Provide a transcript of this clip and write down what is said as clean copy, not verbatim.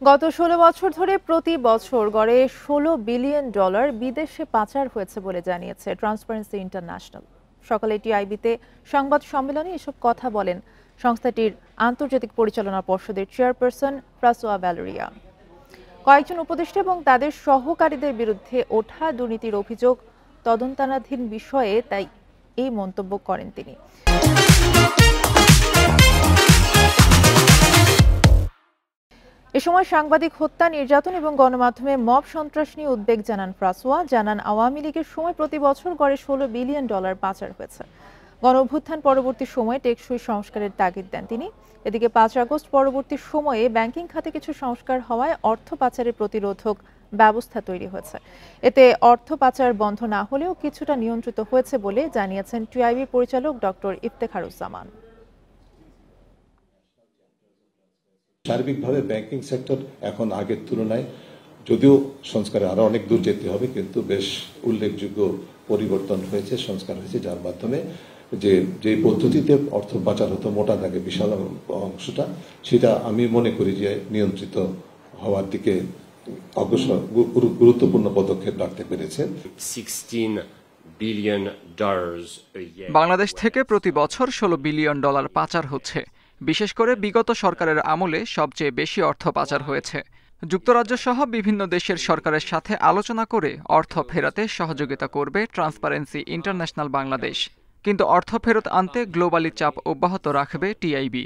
গত ১৬ বছর ধরে প্রতি বছর গড়ে $১৬ বিলিয়ন বিদেশে পাচার হয়েছে বলে জানিয়েছে ট্রান্সপারেন্সি ইন্টারন্যাশনাল। সকালে টিআইবিতে সংবাদ সম্মেলনে এসব কথা বলেন সংস্থাটির আন্তর্জাতিক পরিচালনা পর্ষদের চেয়ারপারসন ফ্রাঁসোয়া ভ্যালেরিয়া। কয়েকজন উপদেষ্টা এবং তাদের সহকারীদের বিরুদ্ধে ওঠা দুর্নীতির অভিযোগ তদন্তাধীন বিষয়ে তাই এই মন্তব্য করেন তিনি। এ সময় সাংবাদিক হত্যা, নির্যাতন এবং গণমাধ্যমে মব সন্ত্রাস নিয়ে উদ্বেগ জানান ফ্রাঁসোয়া। জানান, আওয়ামী লীগের সময় প্রতি বছর গড়ে $১৬ বিলিয়ন পাচার হয়েছে। গণঅভ্যুত্থান পরবর্তী সময়ে টেকসই সংস্কারের তাগিদ দেন তিনি। এদিকে ৫ আগস্ট পরবর্তী সময়ে ব্যাংকিং খাতে কিছু সংস্কার হওয়ায় অর্থ পাচারের প্রতিরোধক ব্যবস্থা তৈরি হয়েছে। এতে অর্থ পাচার বন্ধ না হলেও কিছুটা নিয়ন্ত্রিত হয়েছে বলে জানিয়েছেন টিআইবি পরিচালক ডক্টর ইফতেখারুজ্জামান। সার্বিকভাবে ব্যাংকিং সেক্টর এখন আগের তুলনায় যদিও সংস্কারে আরো অনেক দূর যেতে হবে, কিন্তু বেশ উল্লেখযোগ্য পরিবর্তন হয়েছে, সংস্কার হয়েছে, যার মাধ্যমে যে পদ্ধতিতে অর্থ পাচার হতো মোটা দাগে বিশাল অংশটা, সেটা আমি মনে করি যে নিয়ন্ত্রিত হওয়ার দিকে অগ্রসর গুরুত্বপূর্ণ পদক্ষেপ রাখতে পেরেছে। বাংলাদেশ থেকে প্রতি বছর $১৬ বিলিয়ন পাচার হচ্ছে। বিশেষ করে বিগত সরকারের আমলে সবচেয়ে বেশি অর্থ পাচার হয়েছে। যুক্তরাজ্য সহ বিভিন্ন দেশের সরকারের সাথে আলোচনা করে অর্থ ফেরাতে সহযোগিতা করবে ট্রান্সপারেন্সি ইন্টারন্যাশনাল বাংলাদেশ। কিন্তু অর্থ ফেরত আনতে গ্লোবালি চাপ অব্যাহত রাখবে টিআইবি।